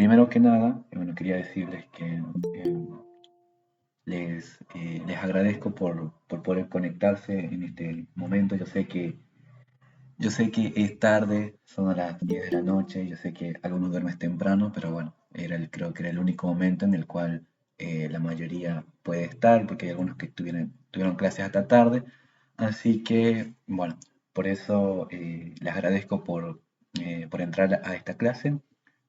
primero que nada, bueno, quería decirles que les agradezco por poder conectarse en este momento. Yo sé que es tarde, son las 10 de la noche, yo sé que algunos duermen temprano, pero bueno, creo que era el único momento en el cual la mayoría puede estar, porque hay algunos que tuvieron clases hasta tarde. Así que, bueno, por eso les agradezco por entrar a esta clase.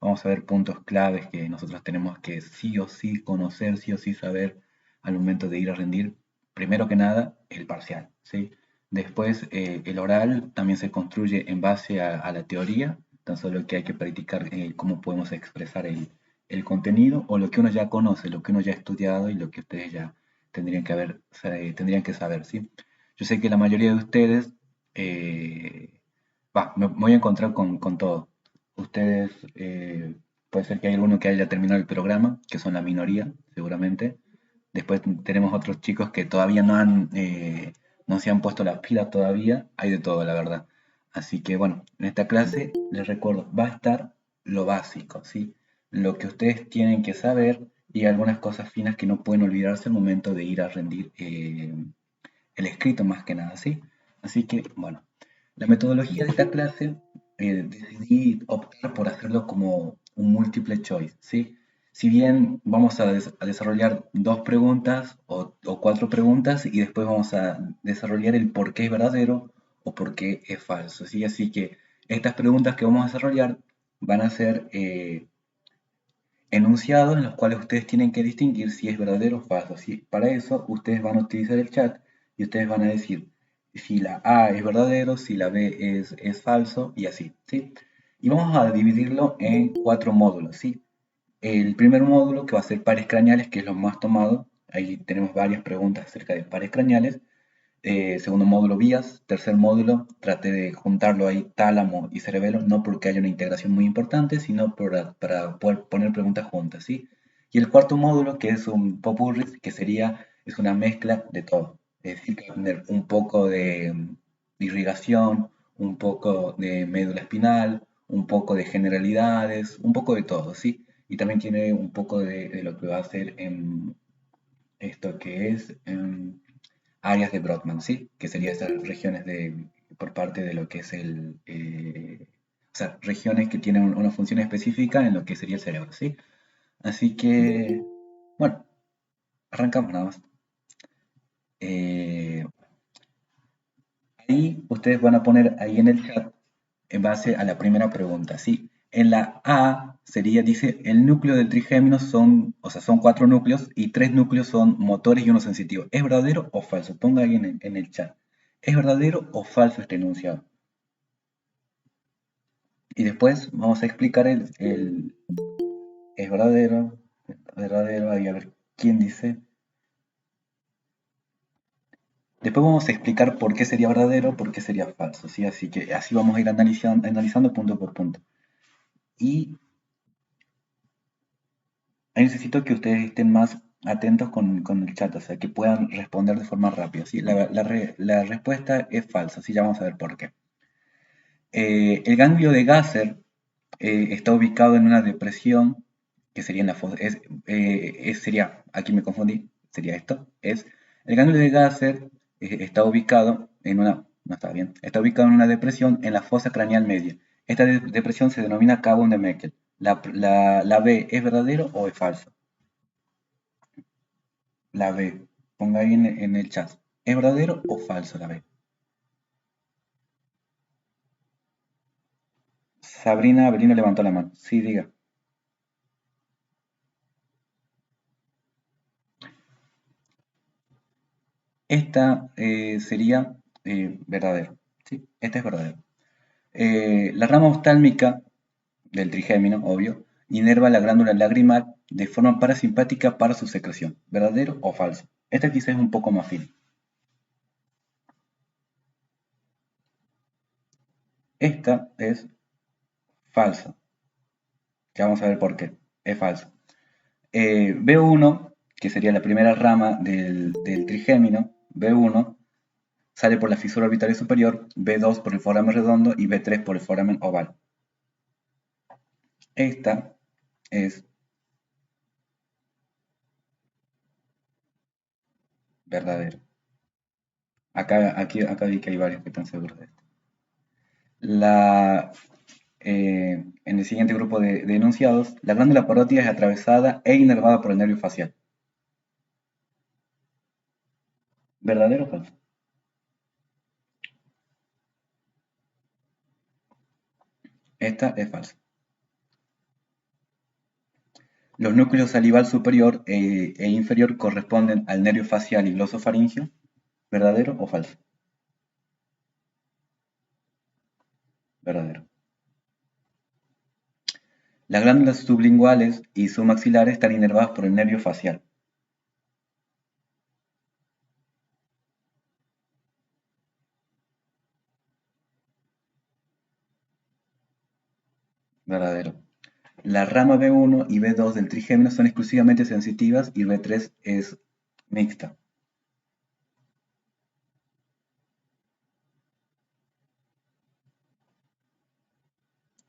Vamos a ver puntos claves que nosotros tenemos que sí o sí conocer, sí o sí saber al momento de ir a rendir. Primero que nada, el parcial, ¿sí? Después, el oral también se construye en base a la teoría, tan solo que hay que practicar cómo podemos expresar el contenido o lo que uno ya conoce, lo que uno ya ha estudiado y lo que ustedes ya tendrían que saber, ¿sí? Yo sé que la mayoría de ustedes, me voy a encontrar con todo. Ustedes, puede ser que hay alguno que haya terminado el programa, que son la minoría, seguramente. Después tenemos otros chicos que todavía no se han puesto las pilas todavía. Hay de todo, la verdad. Así que bueno, en esta clase les recuerdo, va a estar lo básico, ¿sí? Lo que ustedes tienen que saber y algunas cosas finas que no pueden olvidarse al momento de ir a rendir el escrito más que nada, ¿sí? Así que bueno, la metodología de esta clase decidí optar por hacerlo como un múltiple choice, ¿sí? Si bien vamos a desarrollar dos preguntas o cuatro preguntas y después vamos a desarrollar el por qué es verdadero o por qué es falso, ¿sí? Así que estas preguntas que vamos a desarrollar van a ser enunciados en los cuales ustedes tienen que distinguir si es verdadero o falso, ¿sí? Para eso ustedes van a utilizar el chat y ustedes van a decir si la A es verdadero, si la B es falso y así, ¿sí? Y vamos a dividirlo en cuatro módulos, ¿sí? El primer módulo que va a ser pares craneales, que es lo más tomado. Ahí tenemos varias preguntas acerca de pares craneales. Segundo módulo, vías. Tercer módulo, traté de juntarlo ahí, tálamo y cerebelo, no porque haya una integración muy importante, sino para poder poner preguntas juntas, ¿sí? Y el cuarto módulo, que es un popurrí, es una mezcla de todo. Es decir, que va a tener un poco de irrigación, un poco de médula espinal, un poco de generalidades, un poco de todo, ¿sí? Y también tiene un poco de lo que va a ser en esto que es áreas de Brodmann, ¿sí? Que serían estas regiones por parte de lo que es o sea, regiones que tienen una función específica en lo que sería el cerebro, ¿sí? Así que, bueno, arrancamos nada más. Eh, Ahí ustedes van a poner ahí en el chat en base a la primera pregunta, ¿sí? En la A dice, el núcleo del trigémino o sea, son 4 núcleos y 3 núcleos son motores y uno sensitivo. ¿Es verdadero o falso? Ponga ahí en el chat. ¿Es verdadero o falso este enunciado? Y después vamos a explicar es verdadero, ahí a ver quién dice. Después vamos a explicar por qué sería verdadero, por qué sería falso, ¿sí? Así que así vamos a ir analizando punto por punto. Y ahí necesito que ustedes estén más atentos con el chat, o sea, que puedan responder de forma rápida, ¿sí? La respuesta es falsa, ¿sí? Ya vamos a ver por qué. El ganglio de Gasser está ubicado en una depresión que sería en la fosa, sería, aquí me confundí, sería esto, el ganglio de Gasser está ubicado en no está bien, está ubicado en una depresión en la fosa craneal media. Esta depresión se denomina Cavum de Meckel. La B, ¿es verdadero o es falso? La B, ponga ahí en el chat. ¿Es verdadero o falso la B? Sabrina Avelino levantó la mano. Sí, diga. Esta sería verdadero. ¿Sí? Esta es verdadero. La rama oftálmica del trigémino, obvio, inerva la glándula lagrimal de forma parasimpática para su secreción. ¿Verdadero o falso? Esta quizás es un poco más fina. Esta es falsa. Ya vamos a ver por qué. Es falso. B1, que sería la primera rama del trigémino, B1, sale por la fisura orbitaria superior, B2 por el foramen redondo y B3 por el foramen oval. Esta es verdadero. Acá vi que hay varios que están seguros de esto. La, en el siguiente grupo de enunciados, la glándula parótida es atravesada e inervada por el nervio facial. ¿Verdadero o falso? Esta es falsa. Los núcleos salival superior e inferior corresponden al nervio facial y glosofaringeo. ¿Verdadero o falso? Verdadero. Las glándulas sublinguales y submaxilares están inervadas por el nervio facial. Verdadero. La rama B1 y B2 del trigémino son exclusivamente sensitivas y B3 es mixta.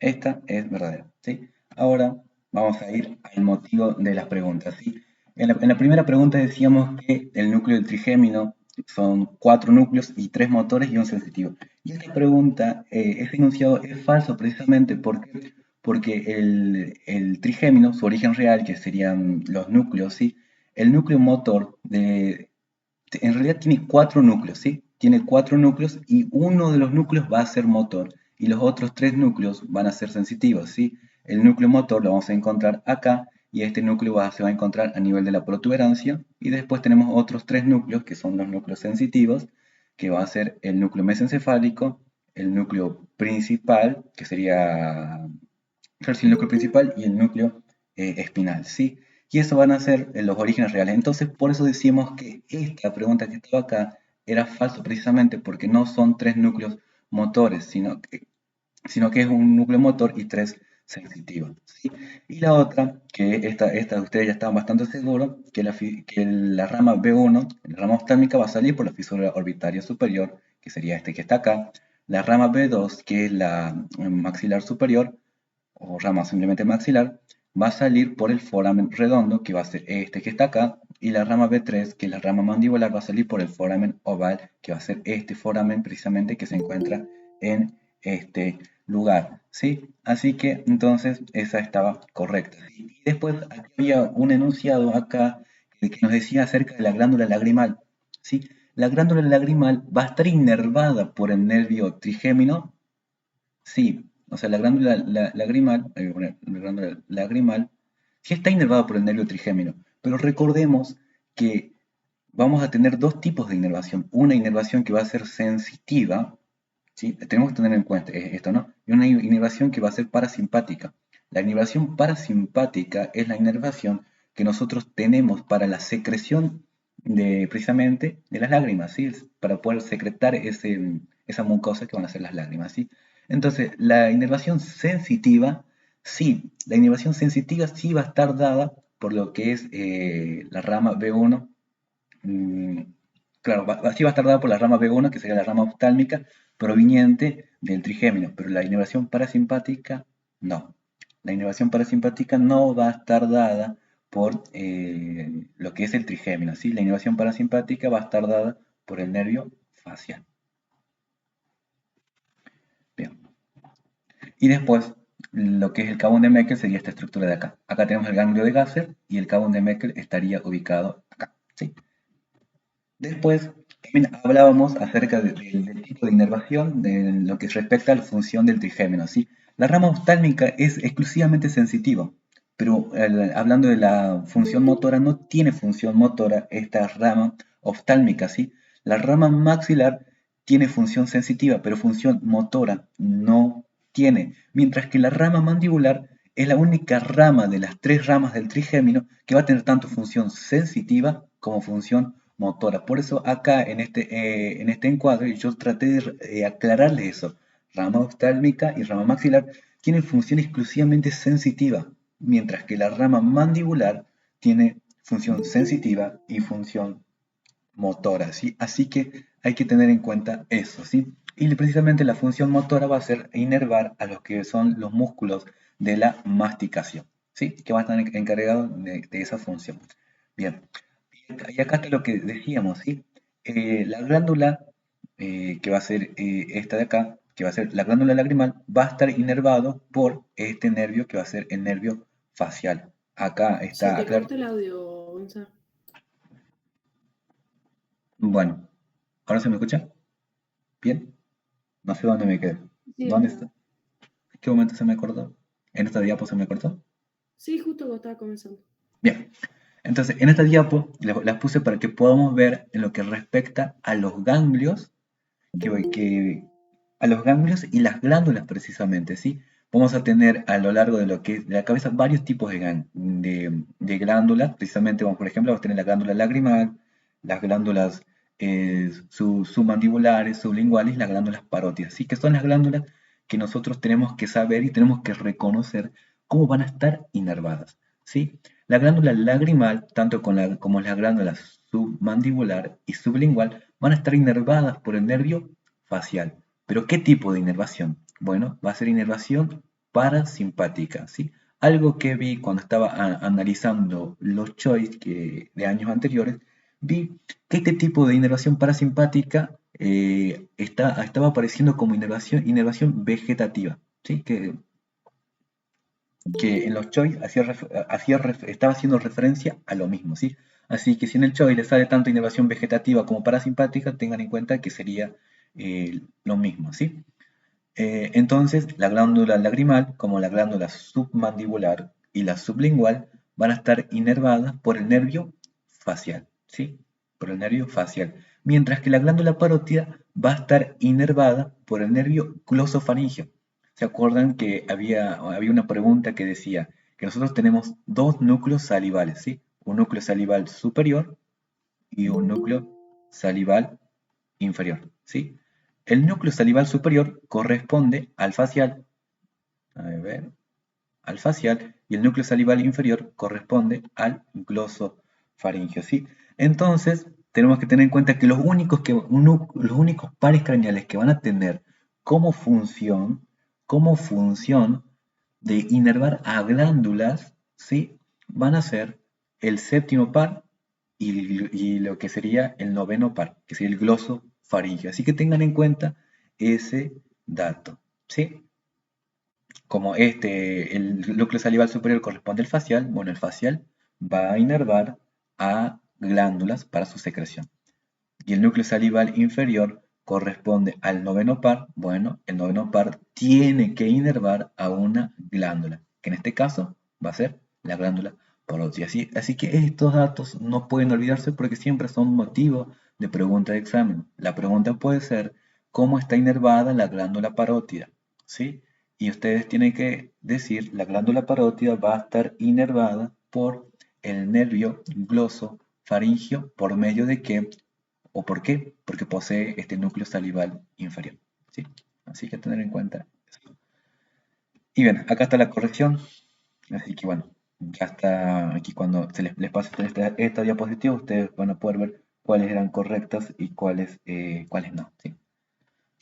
Esta es verdadera, ¿sí? Ahora vamos a ir al motivo de las preguntas, ¿sí? En la primera pregunta decíamos que el núcleo del trigémino son 4 núcleos y 3 motores y un sensitivo. Y esta pregunta, este enunciado es falso precisamente porque el trigémino, su origen real, que serían los núcleos, ¿sí? El núcleo motor en realidad tiene 4 núcleos, ¿sí? Tiene 4 núcleos y uno de los núcleos va a ser motor y los otros 3 núcleos van a ser sensitivos, ¿sí? El núcleo motor lo vamos a encontrar acá y este núcleo se va a encontrar a nivel de la protuberancia y después tenemos otros 3 núcleos que son los núcleos sensitivos, que va a ser el núcleo mesencefálico, el núcleo principal, que sería el núcleo principal y el núcleo espinal, ¿sí? Y eso van a ser los orígenes reales. Entonces, por eso decimos que esta pregunta que estaba acá era falso precisamente porque no son 3 núcleos motores, sino que es un núcleo motor y 3 sensitivos, ¿sí? Y la otra, que esta ustedes ya estaban bastante seguros, que la rama B1, la rama oftálmica, va a salir por la fisura orbitaria superior, que sería este que está acá. La rama B2, que es la maxilar superior, o rama simplemente maxilar, va a salir por el foramen redondo, que va a ser este que está acá, y la rama B3, que es la rama mandibular, va a salir por el foramen oval, que va a ser este foramen precisamente que se encuentra en este lugar, ¿sí? Así que entonces esa estaba correcta, ¿sí? Y después aquí había un enunciado acá que nos decía acerca de la glándula lagrimal, ¿sí? La glándula lagrimal va a estar inervada por el nervio trigémino. Sí, o sea, lagrimal, la glándula lagrimal, sí está inervada por el nervio trigémino, pero recordemos que vamos a tener dos tipos de inervación. Una inervación que va a ser sensitiva, ¿sí? Tenemos que tener en cuenta esto, ¿no? Y una inervación que va a ser parasimpática. La inervación parasimpática es la inervación que nosotros tenemos para la secreción precisamente de las lágrimas, ¿sí? Para poder secretar esa mucosa que van a ser las lágrimas, ¿sí? Entonces, la inervación sensitiva, sí, la inervación sensitiva sí va a estar dada por lo que es la rama B1. Claro, sí va a estar dada por la rama B1, que sería la rama oftálmica, proveniente del trigémino, pero la inervación parasimpática no. La inervación parasimpática no va a estar dada por lo que es el trigémino, ¿sí? La inervación parasimpática va a estar dada por el nervio facial. Bien. Y después, lo que es el Cabo de Meckel sería esta estructura de acá. Acá tenemos el ganglio de Gasser y el Cabo de Meckel estaría ubicado acá, ¿sí? Después también hablábamos acerca del tipo de inervación, de lo que respecta a la función del trigémino, ¿sí? La rama oftálmica es exclusivamente sensitiva, pero hablando de la función motora, no tiene función motora esta rama oftálmica, ¿sí? La rama maxilar tiene función sensitiva, pero función motora no tiene, mientras que la rama mandibular es la única rama de las 3 ramas del trigémino que va a tener tanto función sensitiva como función motora. Por eso acá en este encuadre yo traté de aclararle eso. Rama oftálmica y rama maxilar tienen función exclusivamente sensitiva, mientras que la rama mandibular tiene función sensitiva y función motora, ¿sí? Así que hay que tener en cuenta eso, ¿sí? Y precisamente la función motora va a ser inervar a los que son los músculos de la masticación. ¿sí? Que va a estar encargado de esa función. Bien, y acá está lo que decíamos, ¿sí? La glándula, que va a ser esta de acá, que va a ser la glándula lagrimal, va a estar inervado por este nervio que va a ser el nervio facial. Acá Se está te aclarado. corta el audio, Gonza. Bueno, ¿ahora se me escucha? Bien, no sé dónde me quedé. Sí, ¿Dónde ahora. está? ¿En qué momento se me cortó? ¿En esta diapo se me cortó? Sí, justo cuando estaba comenzando. Bien, entonces en esta diapo las puse para que podamos ver en lo que respecta a los ganglios a los ganglios y las glándulas precisamente, ¿sí? Vamos a tener a lo largo de lo que es de la cabeza varios tipos de glándulas, precisamente, vamos, por ejemplo, vamos a tener la glándula lagrimal, las glándulas submandibulares, sublinguales y las glándulas parótidas, ¿sí? Que son las glándulas que nosotros tenemos que saber y tenemos que reconocer cómo van a estar inervadas, ¿sí? La glándula lagrimal, tanto como las glándulas submandibular y sublingual, van a estar inervadas por el nervio facial. ¿Pero qué tipo de inervación? Bueno, va a ser inervación parasimpática, ¿sí? Algo que vi cuando estaba analizando los choice de años anteriores, vi que este tipo de inervación parasimpática estaba apareciendo como inervación vegetativa, ¿sí? Que en los choice estaba haciendo referencia a lo mismo, ¿sí? Así que si en el choice le sale tanto inervación vegetativa como parasimpática, tengan en cuenta que sería lo mismo, ¿sí? Entonces, la glándula lagrimal, como la glándula submandibular y la sublingual, van a estar inervadas por el nervio facial, ¿sí? Por el nervio facial. Mientras que la glándula parótida va a estar inervada por el nervio glosofaringeo. ¿Se acuerdan que había una pregunta que decía que nosotros tenemos dos núcleos salivales, ¿sí? Un núcleo salival superior y un núcleo salival inferior, ¿sí? El núcleo salival superior corresponde al facial, a ver, al facial, y el núcleo salival inferior corresponde al glosofaringeo, ¿sí? Entonces, tenemos que tener en cuenta que los únicos pares craneales que van a tener como función de inervar a glándulas, ¿sí? Van a ser el séptimo par y lo que sería el noveno par, que sería el glosofaringeo. Así que tengan en cuenta ese dato, ¿sí? Como el núcleo salival superior corresponde al facial, bueno, el facial va a inervar a glándulas para su secreción. Y el núcleo salival inferior corresponde al noveno par, bueno, el noveno par tiene que inervar a una glándula, que en este caso va a ser la glándula parótida. Así que estos datos no pueden olvidarse porque siempre son motivo de pregunta de examen. La pregunta puede ser, ¿cómo está inervada la glándula parótida? ¿Sí? Y ustedes tienen que decir, la glándula parótida va a estar inervada por el nervio glosofaringeo, ¿por medio de qué? ¿O por qué? Porque posee este núcleo salival inferior, ¿sí? Así que tener en cuenta eso. Y bien, acá está la corrección, así que bueno, ya está aquí cuando les pase esta diapositiva, ustedes van a poder ver cuáles eran correctas y cuáles no, ¿sí?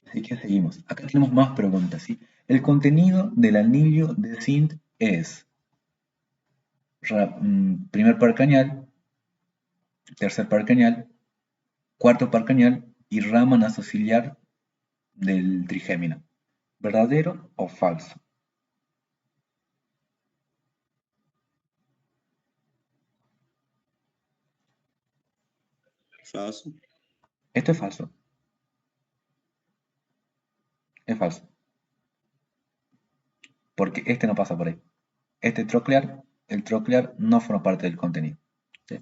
Así que seguimos. Acá tenemos más preguntas, ¿sí? El contenido del anillo de Zinc es primer par craneal, tercer par craneal, cuarto par craneal y rama nasociliar del trigémino. ¿Verdadero o falso? Falso. Esto es falso. Es falso. Porque este no pasa por ahí. El troclear no forma parte del contenido, ¿sí?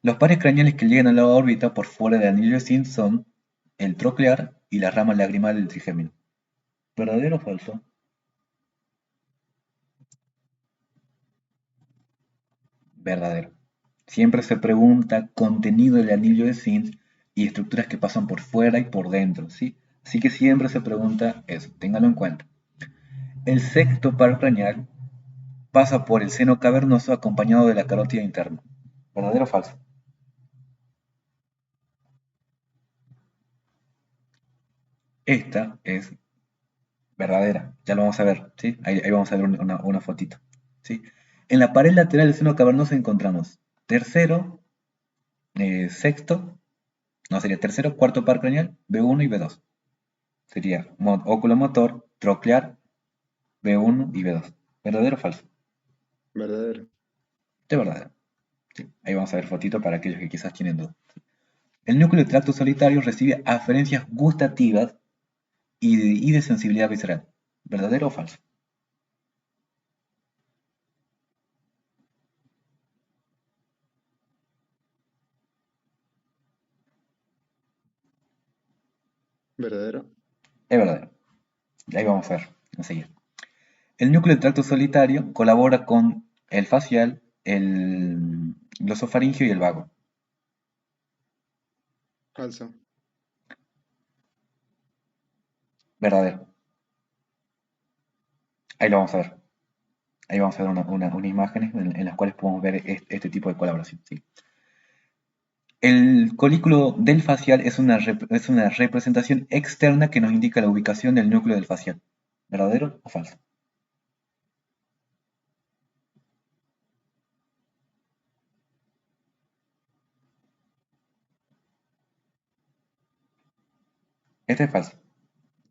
Los pares craneales que llegan a la órbita por fuera del anillo de Zinc son el troclear y la rama lagrimal del trigémino. ¿Verdadero o falso? Verdadero. Siempre se pregunta contenido del anillo de Zinc y estructuras que pasan por fuera y por dentro, ¿sí? Así que siempre se pregunta eso, ténganlo en cuenta. El sexto par craneal pasa por el seno cavernoso acompañado de la carótida interna. ¿Verdadero o falso? Esta es verdadera, ya lo vamos a ver, ¿sí? Ahí vamos a ver una fotito, ¿sí? En la pared lateral del seno cavernoso encontramos tercero, sexto, no sería tercero, cuarto par craneal, B1 y B2. Sería oculomotor, troclear, B1 y B2. ¿Verdadero o falso? Verdadero. De verdadero. Sí. Ahí vamos a ver fotito para aquellos que quizás tienen dudas. El núcleo del tracto solitario recibe aferencias gustativas y de sensibilidad visceral. ¿Verdadero o falso? Verdadero. Es verdadero. Ahí vamos a ver enseguida. El núcleo del tracto solitario colabora con el facial, el glosofaringeo y el vago. Falso. Verdadero. Ahí lo vamos a ver. Ahí vamos a ver unas imágenes en las cuales podemos ver este tipo de colaboración. ¿Sí? El colículo del facial es una representación externa que nos indica la ubicación del núcleo del facial. ¿Verdadero o falso? Este es falso.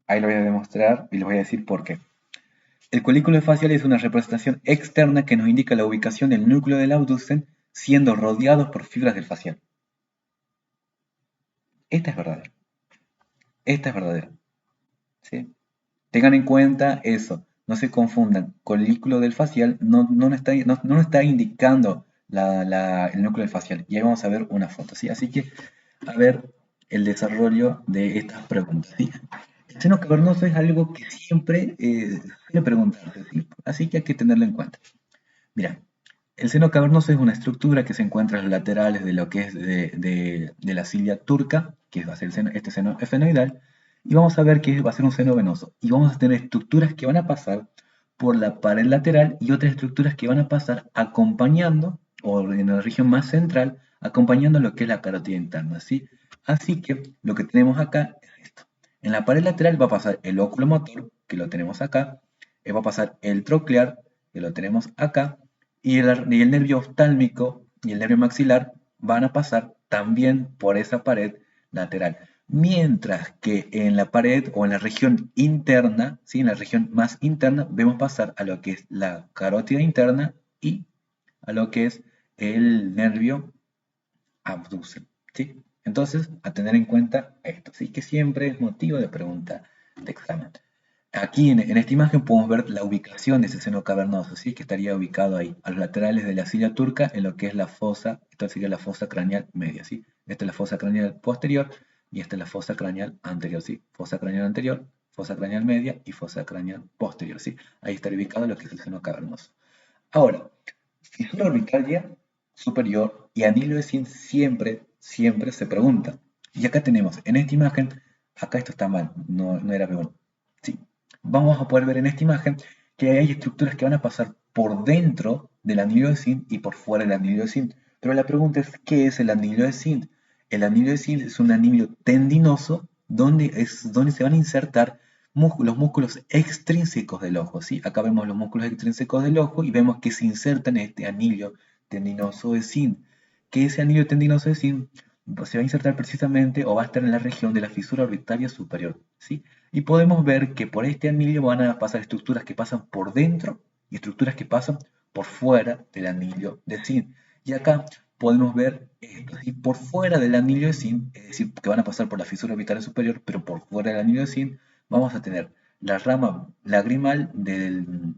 Ahí lo voy a demostrar y les voy a decir por qué. El colículo facial es una representación externa que nos indica la ubicación del núcleo del abducen siendo rodeados por fibras del facial. Esta es verdadera. Esta es verdadera. ¿Sí? Tengan en cuenta eso. No se confundan. Colículo del facial no nos está indicando el núcleo del facial. Y ahí vamos a ver una foto. ¿Sí? Así que a ver el desarrollo de estas preguntas. ¿Sí? El seno cavernoso es algo que siempre suele preguntarse. ¿Sí? Así que hay que tenerlo en cuenta. Mira, el seno cavernoso es una estructura que se encuentra a los laterales de lo que es de la cilia turca, que va a ser este seno esfenoidal, y vamos a ver que va a ser un seno venoso. Y vamos a tener estructuras que van a pasar por la pared lateral y otras estructuras que van a pasar acompañando, o en la región más central, acompañando lo que es la carótida interna, ¿sí? Así que lo que tenemos acá es esto. En la pared lateral va a pasar el óculo motor, que lo tenemos acá, va a pasar el troclear, que lo tenemos acá, y el nervio oftálmico y el nervio maxilar van a pasar también por esa pared lateral. Mientras que en la pared o en la región interna, ¿sí? En la región más interna, vemos pasar a lo que es la carótida interna y a lo que es el nervio abducen. ¿Sí? Entonces, a tener en cuenta esto, ¿sí? Que siempre es motivo de pregunta de examen. Aquí en esta imagen podemos ver la ubicación de ese seno cavernoso, ¿sí? Que estaría ubicado ahí, a los laterales de la cilia turca, en lo que es la fosa, esto sería la fosa craneal media, ¿sí? Esta es la fosa craneal posterior y esta es la fosa craneal anterior, ¿sí? Fosa craneal anterior, fosa craneal media y fosa craneal posterior, ¿sí? Ahí estaría ubicado lo que es el seno cavernoso. Ahora, fisura orbitaria superior y anillo de Zinc siempre se pregunta. Y acá tenemos, en esta imagen, acá esto está mal, no era B1. Sí. Vamos a poder ver en esta imagen que hay estructuras que van a pasar por dentro del anillo de Zinc y por fuera del anillo de Zinc. Pero la pregunta es, ¿qué es el anillo de Zinc? El anillo de Zinc es un anillo tendinoso donde se van a insertar los músculos extrínsecos del ojo, ¿sí? Acá vemos los músculos extrínsecos del ojo y vemos que se insertan en este anillo tendinoso de zinc, que ese anillo tendinoso de zinc se va a insertar precisamente o va a estar en la región de la fisura orbitaria superior, ¿sí? Y podemos ver que por este anillo van a pasar estructuras que pasan por dentro y estructuras que pasan por fuera del anillo de zinc. Y acá podemos ver esto, ¿sí? Por fuera del anillo de zinc, es decir, que van a pasar por la fisura orbitaria superior, pero por fuera del anillo de zinc, vamos a tener la rama lagrimal del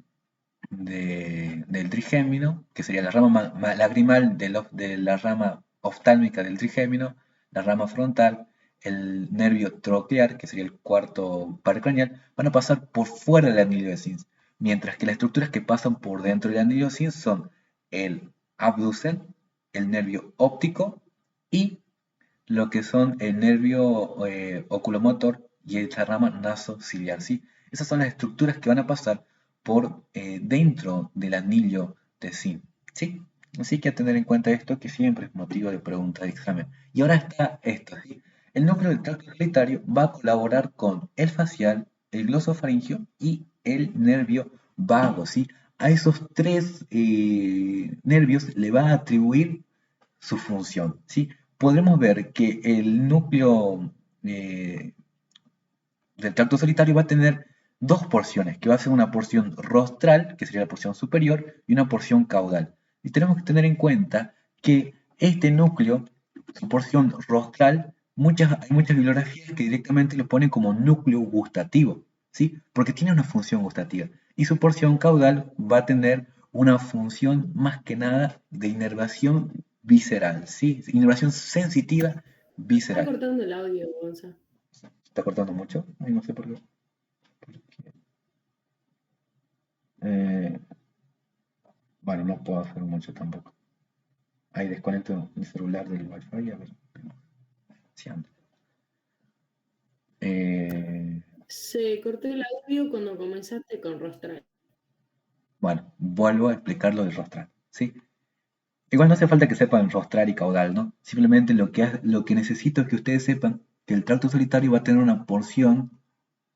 trigémino, que sería la rama lagrimal de la rama oftálmica del trigémino, la rama frontal, el nervio troclear, que sería el cuarto par craneal, van a pasar por fuera del anillo de Zinc, mientras que las estructuras que pasan por dentro del anillo de Zinc son el abducen, el nervio óptico y lo que son el nervio oculomotor y esta rama nasociliar, ¿sí? Esas son las estructuras que van a pasar por dentro del anillo de zinc, ¿sí? Así que a tener en cuenta esto, que siempre es motivo de pregunta de examen. Y ahora está esto, ¿sí? El núcleo del tracto solitario va a colaborar con el facial, el glosofaringio y el nervio vago, ¿sí? a esos tres nervios le va a atribuir su función, ¿sí? Podremos ver que el núcleo del tracto solitario va a tener dos porciones, que va a ser una porción rostral, que sería la porción superior, y una porción caudal. Y tenemos que tener en cuenta que este núcleo, su porción rostral, hay muchas bibliografías que directamente lo ponen como núcleo gustativo, ¿sí? Porque tiene una función gustativa. Y su porción caudal va a tener una función más que nada de inervación visceral, ¿sí? Inervación sensitiva Está visceral. cortando el audio, Gonza. ¿Está cortando mucho? Ay, no sé por qué. Eh, bueno, no puedo hacer mucho tampoco. Ahí desconecto mi celular del Wi-Fi a ver si anda. Se cortó el audio cuando comenzaste con rostral. Bueno, vuelvo a explicar lo del rostral, ¿sí? Igual no hace falta que sepan rostral y caudal, ¿no? Simplemente lo que necesito es que ustedes sepan que el tracto solitario va a tener una porción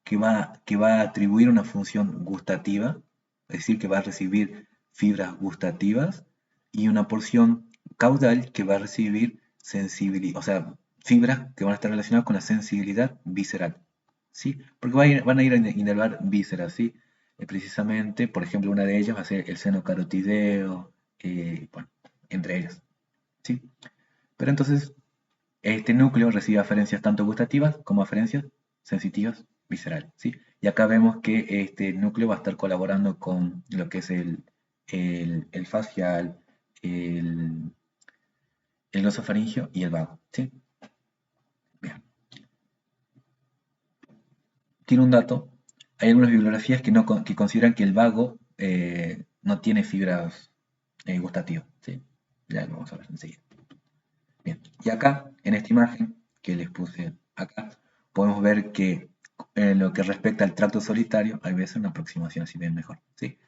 que va a atribuir una función gustativa, es decir, que va a recibir fibras gustativas, y una porción caudal que va a recibir sensibilidad, o sea, fibras que van a estar relacionadas con la sensibilidad visceral, ¿sí? Porque van a ir a inervar vísceras, ¿sí? Precisamente, por ejemplo, una de ellas va a ser el seno carotideo, bueno, entre ellas, ¿sí? Pero entonces, este núcleo recibe aferencias tanto gustativas como aferencias sensitivas viscerales, ¿sí? Y acá vemos que este núcleo va a estar colaborando con lo que es el facial, el, el glosofaringeo y el vago, ¿sí? Bien. Tiene un dato. Hay algunas bibliografías que consideran que el vago no tiene fibras gustativas, ¿sí? Ya lo vamos a ver enseguida. Bien, y acá, en esta imagen que les puse acá, podemos ver que en lo que respecta al tracto solitario, hay veces una aproximación así bien mejor, ¿sí?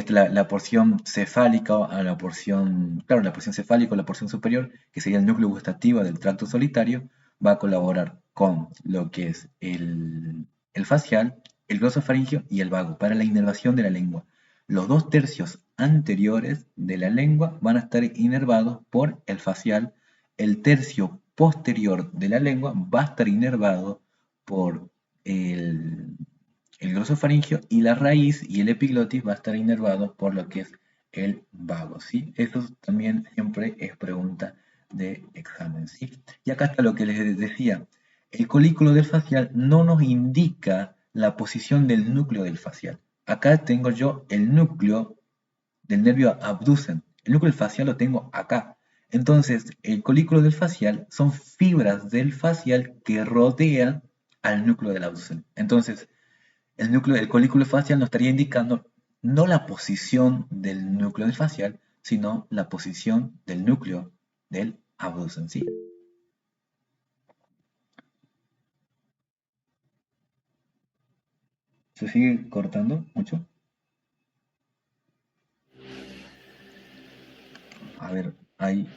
La porción cefálica, a la porción, claro, la porción cefálica o la porción superior, que sería el núcleo gustativo del tracto solitario, va a colaborar con lo que es el facial, el glosofaringeo y el vago para la inervación de la lengua. Los dos tercios anteriores de la lengua van a estar inervados por el facial. El tercio posterior de la lengua va a estar inervado por el, el glosofaringeo y la raíz y el epiglotis va a estar inervado por lo que es el vago, ¿sí? Eso también siempre es pregunta de examen, ¿sí? Y acá está lo que les decía. El colículo del facial no nos indica la posición del núcleo del facial. Acá tengo yo el núcleo del nervio abducen. El núcleo facial lo tengo acá. Entonces, el colículo del facial son fibras del facial que rodean al núcleo del abducen. Entonces, el colículo facial nos estaría indicando no la posición del núcleo del facial, sino la posición del núcleo del abducen, ¿sí? ¿Se sigue cortando mucho? A ver, ahí.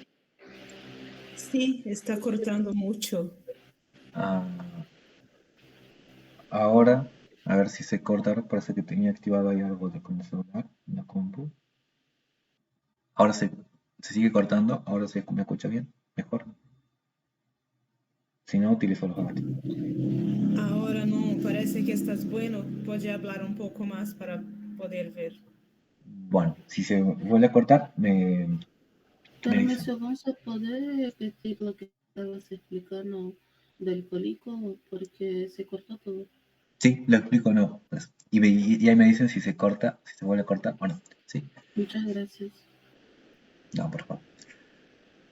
Sí, está cortando mucho. Ahora, a ver si se corta. Ahora parece que tenía activado ahí algo con el celular, en la compu. Ahora se sigue cortando. Ahora se me escucha bien. Mejor. Si no, utilizo los audífonos. Ahora no, parece que estás bueno. Puede hablar un poco más para poder ver. Bueno, si se vuelve a cortar, me dicen. Permiso, ¿vamos a poder repetir lo que estabas explicando del cólico? Porque se cortó todo. Sí, lo explico, no. Pues, y ahí me dicen si se corta, si se vuelve a cortar o no. ¿Sí? Muchas gracias. No, por favor.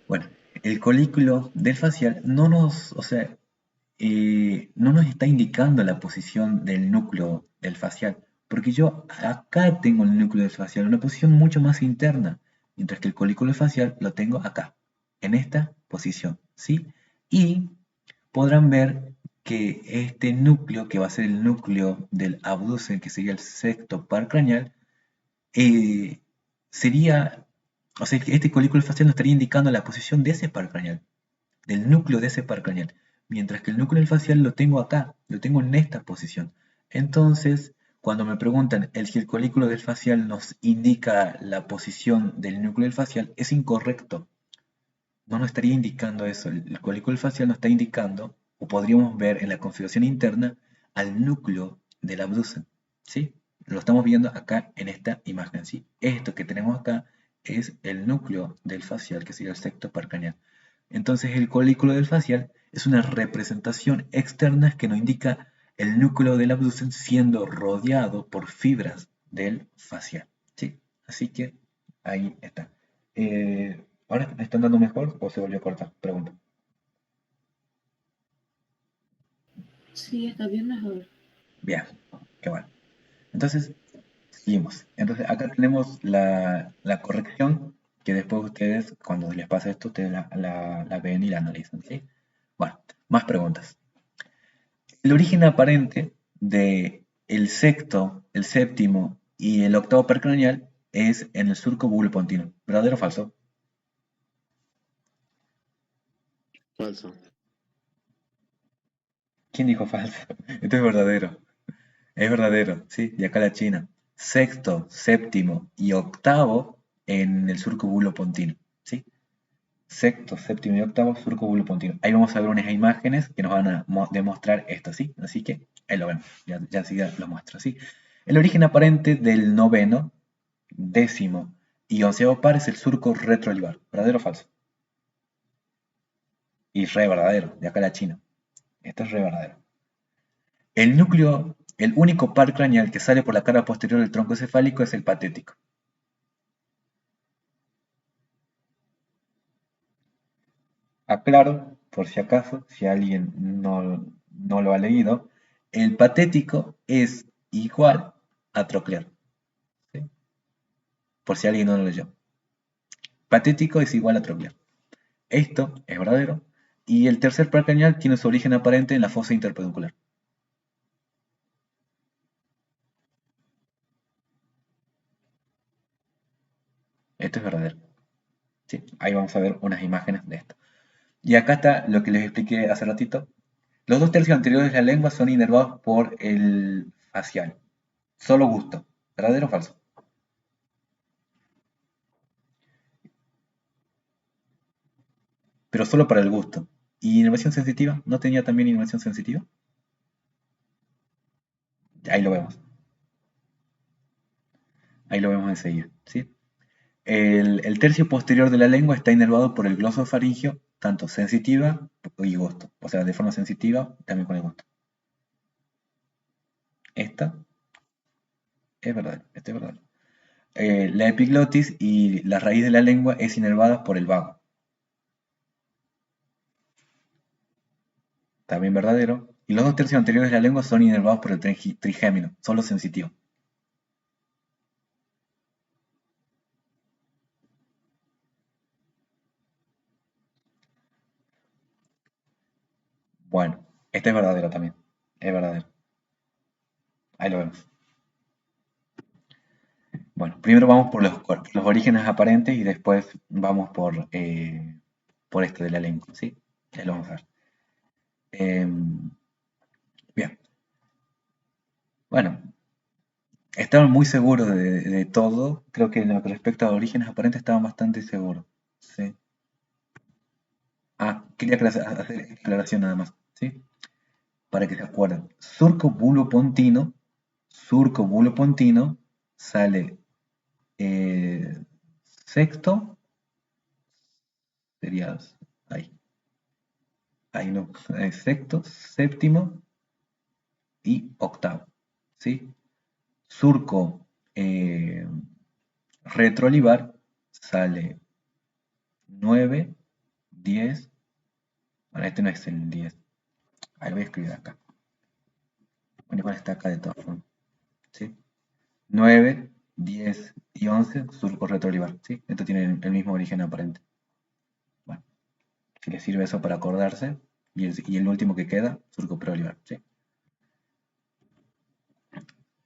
Bueno, el colículo del facial no nos, o sea, no nos está indicando la posición del núcleo del facial, porque yo acá tengo el núcleo del facial, una posición mucho más interna, mientras que el colículo facial lo tengo acá, en esta posición, ¿sí? Y podrán ver que este núcleo, que va a ser el núcleo del abducen, que sería el sexto par craneal, eh, sería, o sea, que este colículo facial nos estaría indicando la posición de ese par craneal, del núcleo de ese par craneal, mientras que el núcleo facial lo tengo acá, lo tengo en esta posición. Entonces, cuando me preguntan si el colículo del facial nos indica la posición del núcleo del facial, es incorrecto. No nos estaría indicando eso. El colículo del facial nos está indicando, o podríamos ver en la configuración interna, al núcleo del abducen. ¿Sí? Lo estamos viendo acá en esta imagen. ¿Sí? Esto que tenemos acá es el núcleo del facial, que sería el septo paracraneal. Entonces el colículo del facial es una representación externa que nos indica el núcleo del abducen siendo rodeado por fibras del facial. ¿Sí? Así que ahí está. ¿Ahora me están dando mejor o se volvió a cortar? Pregunta. Sí, está bien mejor. Bien, qué bueno. Entonces, seguimos. Entonces acá tenemos la corrección que después ustedes, cuando les pasa esto, ustedes la ven y la analizan. ¿Sí? Bueno, más preguntas. El origen aparente de el sexto, el séptimo y el octavo percranial es en el surco bulopontino. ¿Verdadero o falso? Falso. ¿Quién dijo falso? Esto es verdadero. Es verdadero, sí, de acá la China. Sexto, séptimo y octavo en el surco bulopontino, ¿sí? Sexto, séptimo y octavo, surco bulopontino. Ahí vamos a ver unas imágenes que nos van a demostrar esto, ¿sí? Así que ahí lo vemos, ya enseguida lo muestro, ¿sí? El origen aparente del noveno, décimo y onceavo par es el surco retroolivar. ¿Verdadero o falso? Y re verdadero, de acá la China. Esto es re verdadero. El núcleo, el único par craneal que sale por la cara posterior del tronco cefálico es el patético. Aclaro, por si acaso, si alguien no lo ha leído, el patético es igual a troclear. ¿Sí? Por si alguien no lo leyó. Patético es igual a troclear. Esto es verdadero. Y el tercer par craneal tiene su origen aparente en la fosa interpeduncular. Esto es verdadero. ¿Sí? Ahí vamos a ver unas imágenes de esto. Y acá está lo que les expliqué hace ratito. Los 2/3 anteriores de la lengua son inervados por el facial. Solo gusto. ¿Verdadero o falso? Pero solo para el gusto. ¿Y inervación sensitiva? ¿No tenía también inervación sensitiva? Ahí lo vemos. Ahí lo vemos enseguida. ¿Sí? El tercio posterior de la lengua está inervado por el glosofaringio, tanto sensitiva y gusto. O sea, de forma sensitiva, también con el gusto. Esta es verdadera. Esta es verdadera. La epiglotis y la raíz de la lengua es inervada por el vago. También verdadero. Y los 2/3 anteriores de la lengua son inervados por el trigémino, solo sensitivo. Bueno, este es verdadero también. Es verdadero. Ahí lo vemos. Bueno, primero vamos por los orígenes aparentes y después vamos por esto de la lengua, ¿sí? Ya lo vamos a ver. Bien. Bueno, estaban muy seguros de todo. Creo que en lo que respecta a orígenes aparentes estaban bastante seguros. ¿Sí? Quería hacer aclaración nada más, ¿sí? Para que se acuerden. Surco bulopontino sale sexto, sería ahí no, sexto, séptimo y octavo, ¿sí? Surco retroolivar sale 9, 10, bueno, este no es el 10, ahí lo voy a escribir acá, bueno, igual está acá de todas formas, ¿sí? 9, 10 y 11, surco retroolivar, ¿sí? Esto tiene el mismo origen aparente. Bueno, si les sirve eso para acordarse, y el último que queda, surco preolivar, ¿sí?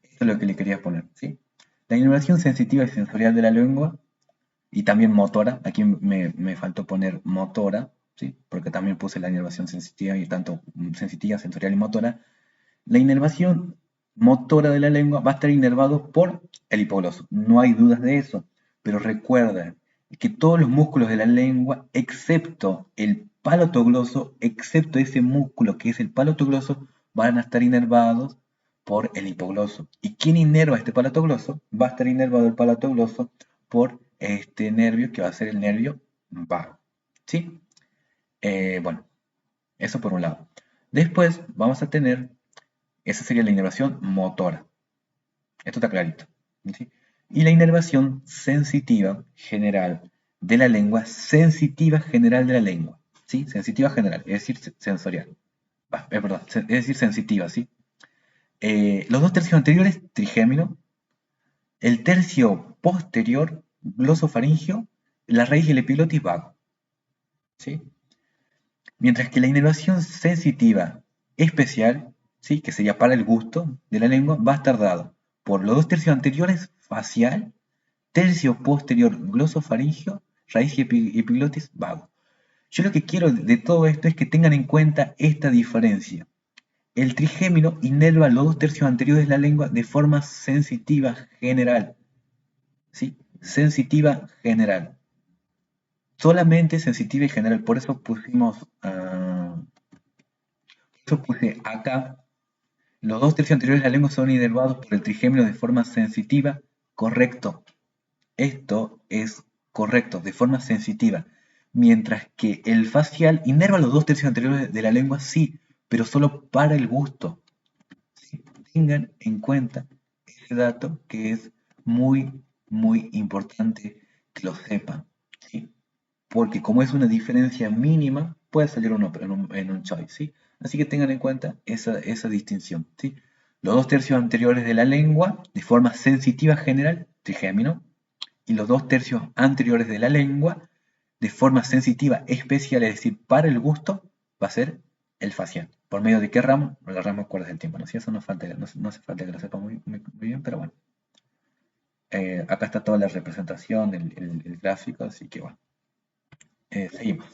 Esto es lo que le quería poner, ¿sí? La inervación sensitiva y sensorial de la lengua, y también motora, aquí me faltó poner motora, ¿sí? Porque también puse la inervación sensitiva y tanto sensitiva, sensorial y motora. La inervación motora de la lengua va a estar inervado por el hipogloso. No hay dudas de eso. Pero recuerda que todos los músculos de la lengua, excepto el palotogloso, excepto ese músculo que es el palotogloso, van a estar inervados por el hipogloso. ¿Y quién inerva este palotogloso? Va a estar inervado el palotogloso por este nervio que va a ser el nervio vago. ¿Sí? Bueno, eso por un lado. Después vamos a tener, esa sería la inervación motora. Esto está clarito. ¿Sí? Y la inervación sensitiva general de la lengua, sensitiva general de la lengua. ¿Sí? Sensitiva general, es decir, sensorial. Perdón, es decir, sensitiva, ¿sí? Los dos tercios anteriores, trigémino. El tercio posterior, glosofaringio. La raíz y el epiglotis vago. ¿Sí? Mientras que la inervación sensitiva especial, ¿sí? Que sería para el gusto de la lengua, va a estar dado por los dos tercios anteriores, facial, tercio posterior, glosofaringio, raíz y epiglotis vago. Yo lo que quiero de todo esto es que tengan en cuenta esta diferencia. El trigémino inerva los dos tercios anteriores de la lengua de forma sensitiva general. ¿Sí? Sensitiva general. Solamente sensitiva y general. Por eso pusimos... Por eso puse acá. Los dos tercios anteriores de la lengua son inervados por el trigémino de forma sensitiva. Correcto. Esto es correcto, de forma sensitiva. Mientras que el facial inerva los dos tercios anteriores de la lengua, sí, pero solo para el gusto. ¿Sí? Tengan en cuenta ese dato que es muy, muy importante que lo sepan. ¿Sí? Porque como es una diferencia mínima, puede salir uno en un choice. ¿Sí? Así que tengan en cuenta esa distinción. ¿Sí? Los dos tercios anteriores de la lengua, de forma sensitiva general, trigémino, y los dos tercios anteriores de la lengua, de forma sensitiva especial, es decir, para el gusto, va a ser el facial. ¿Por medio de qué ramo? La rama de cuerdas del tiempo. ¿No? Si eso no hace falta que lo sepa muy bien, pero bueno. Acá está toda la representación, el gráfico, así que bueno. Seguimos.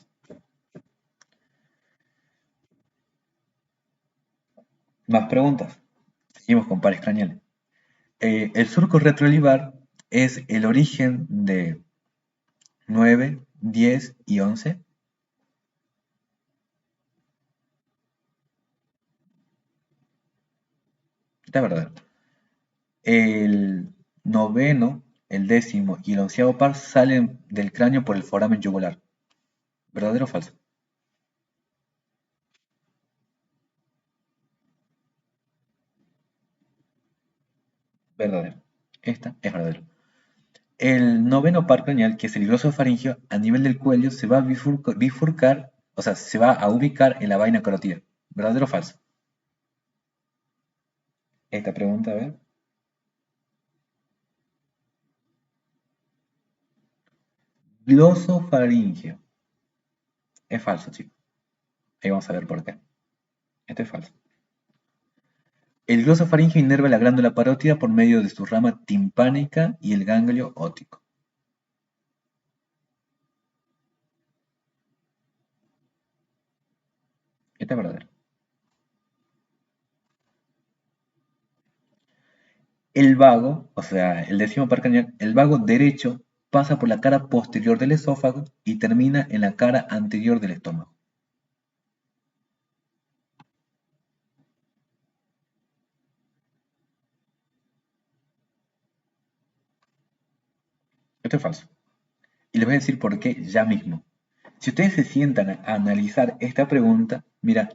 ¿Más preguntas? Seguimos con pares craneales. El surco retroolivar es el origen de 9, 10 y 11. Está verdadero. El noveno, el décimo y el onceavo par salen del cráneo por el foramen yugular. ¿Verdadero o falso? Verdadero. Esta es verdadero. El noveno par craneal, que es el glosofaringio, a nivel del cuello se va a bifurcar, o sea, se va a ubicar en la vaina carótida. ¿Verdadero o falso? Esta pregunta, a ver. Glosofaringio. Es falso, chicos. Ahí vamos a ver por qué. Esto es falso. El glosofaringio inerva la glándula parótida por medio de su rama timpánica y el ganglio óptico. Esta es verdadera. El vago, o sea, el décimo par craneal, el vago derecho pasa por la cara posterior del esófago y termina en la cara anterior del estómago. Esto es falso. Y les voy a decir por qué ya mismo. Si ustedes se sientan a analizar esta pregunta, mira,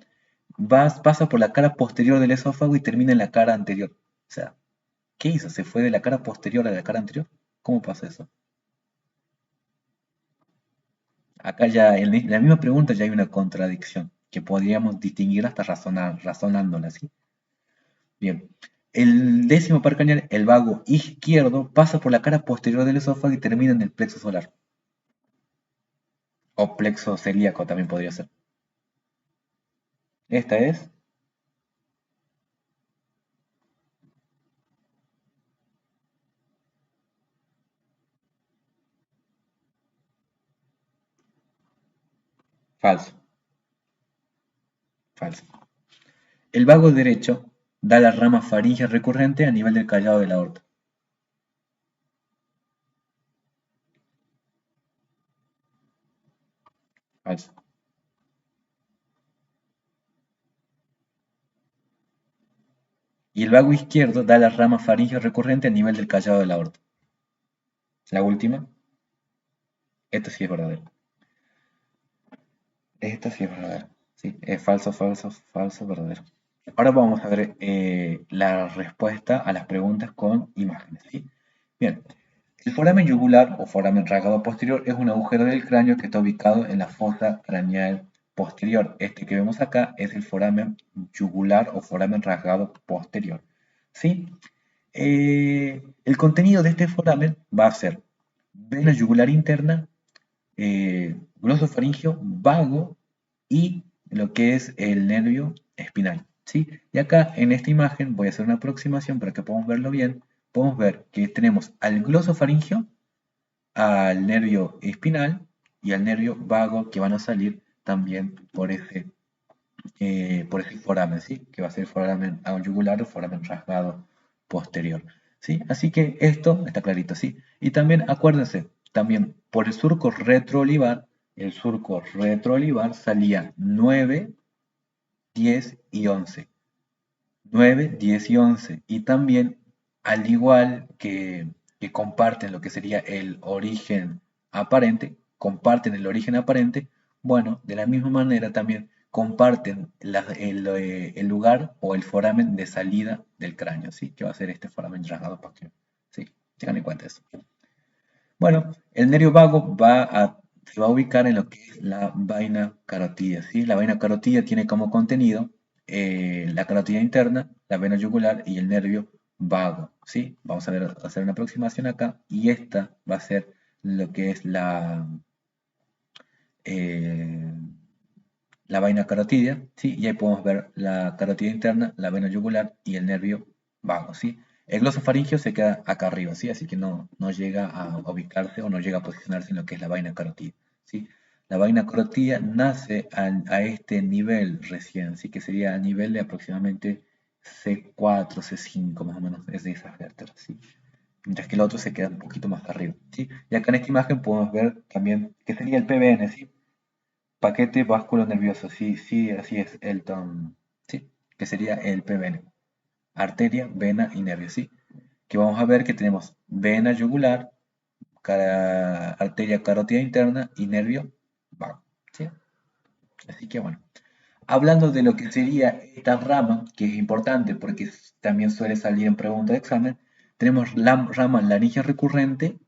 pasa por la cara posterior del esófago y termina en la cara anterior. O sea, ¿qué hizo? ¿Se fue de la cara posterior a la cara anterior? ¿Cómo pasa eso? Acá ya, en la misma pregunta ya hay una contradicción que podríamos distinguir hasta razonándola, ¿sí? Bien. El décimo par craneal, el vago izquierdo, pasa por la cara posterior del esófago y termina en el plexo solar. O plexo celíaco también podría ser. Esta es falso. Falso. El vago derecho da la rama faríngea recurrente a nivel del callado de la aorta. Falso. Y el vago izquierdo da la rama faríngea recurrente a nivel del callado de la aorta. La última. Esta sí es verdadera. Esta sí es verdadera. Sí, es falso, falso, falso, verdadero. Ahora vamos a ver la respuesta a las preguntas con imágenes. ¿Sí? Bien, el foramen yugular o foramen rasgado posterior es un agujero del cráneo que está ubicado en la fosa craneal posterior. Este que vemos acá es el foramen yugular o foramen rasgado posterior. ¿Sí? El contenido de este foramen va a ser vena yugular interna, glosofaringeo, vago y lo que es el nervio espinal. ¿Sí? Y acá en esta imagen voy a hacer una aproximación para que podamos verlo bien. Podemos ver que tenemos al glosofaringeo, al nervio espinal y al nervio vago que van a salir también por ese foramen, ¿sí? Que va a ser foramen yugular o foramen rasgado posterior. ¿Sí? Así que esto está clarito, ¿sí? Y también acuérdense, también por el surco retroolivar salía 9, 10 y 11. 9, 10 y 11. Y también, al igual que comparten lo que sería el origen aparente, bueno, de la misma manera también comparten el lugar o el foramen de salida del cráneo, ¿sí? Que va a ser este foramen rasgado posterior. ¿Sí? Tengan en cuenta eso. Bueno, el nervio vago se va a ubicar en lo que es la vaina carotidia, ¿sí? La vaina carotidia tiene como contenido la carotidia interna, la vena yugular y el nervio vago, ¿sí? Vamos a hacer una aproximación acá y esta va a ser lo que es eh, la vaina carotidia, ¿sí? Y ahí podemos ver la carotidia interna, la vena yugular y el nervio vago, ¿sí? El glosofaringeo se queda acá arriba, ¿sí? Así que no llega a ubicarse o no llega a posicionarse en lo que es la vaina carotidia, ¿sí? La vaina carotidia nace a este nivel recién, ¿sí? Que sería a nivel de aproximadamente C4, C5, más o menos, es de esas vértebras, ¿sí? Mientras que el otro se queda un poquito más arriba, ¿sí? Y acá en esta imagen podemos ver también que sería el PBN, ¿sí? Paquete básculo nervioso, sí, sí, así es, Elton, sí, que sería el PBN. Arteria, vena y nervio, sí. Que vamos a ver que tenemos vena yugular, arteria carótida interna y nervio vago, ¿sí? Así que bueno, hablando de lo que sería esta rama, que es importante porque también suele salir en pregunta de examen, tenemos la rama laringe recurrente,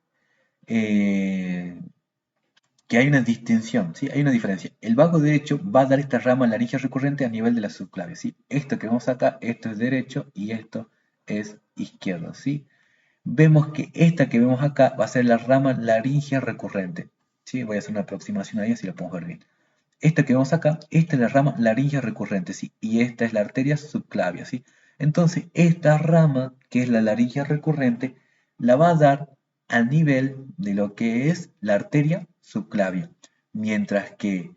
que hay una distinción, ¿sí? Hay una diferencia. El vago derecho va a dar esta rama laringe recurrente a nivel de la subclavia, ¿sí? Esto que vemos acá, esto es derecho y esto es izquierdo, ¿sí? Vemos que esta que vemos acá va a ser la rama laringe recurrente, ¿sí? Voy a hacer una aproximación ahí así lo podemos ver bien. Esta que vemos acá, esta es la rama laringe recurrente, ¿sí? Y esta es la arteria subclavia, ¿sí? Entonces, esta rama, que es la laringe recurrente, la va a dar a nivel de lo que es la arteria subclavia. Mientras que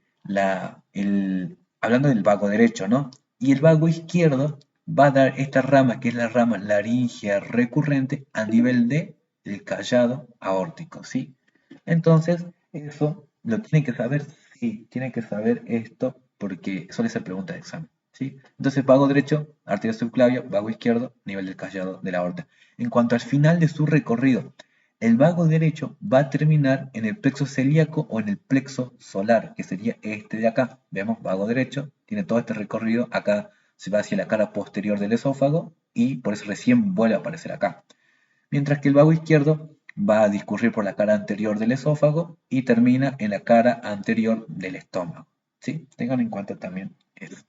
hablando del vago derecho, ¿no? Y el vago izquierdo va a dar esta rama, que es la rama laringe recurrente, a nivel del callado aórtico, ¿sí? Entonces, eso lo tienen que saber, sí, tienen que saber esto porque suele ser pregunta de examen, ¿sí? Entonces, vago derecho, arteria subclavia, vago izquierdo, nivel del callado de la aorta. En cuanto al final de su recorrido, el vago derecho va a terminar en el plexo celíaco o en el plexo solar, que sería este de acá. Vemos, vago derecho, tiene todo este recorrido, acá se va hacia la cara posterior del esófago y por eso recién vuelve a aparecer acá. Mientras que el vago izquierdo va a discurrir por la cara anterior del esófago y termina en la cara anterior del estómago, ¿sí? Tengan en cuenta también eso.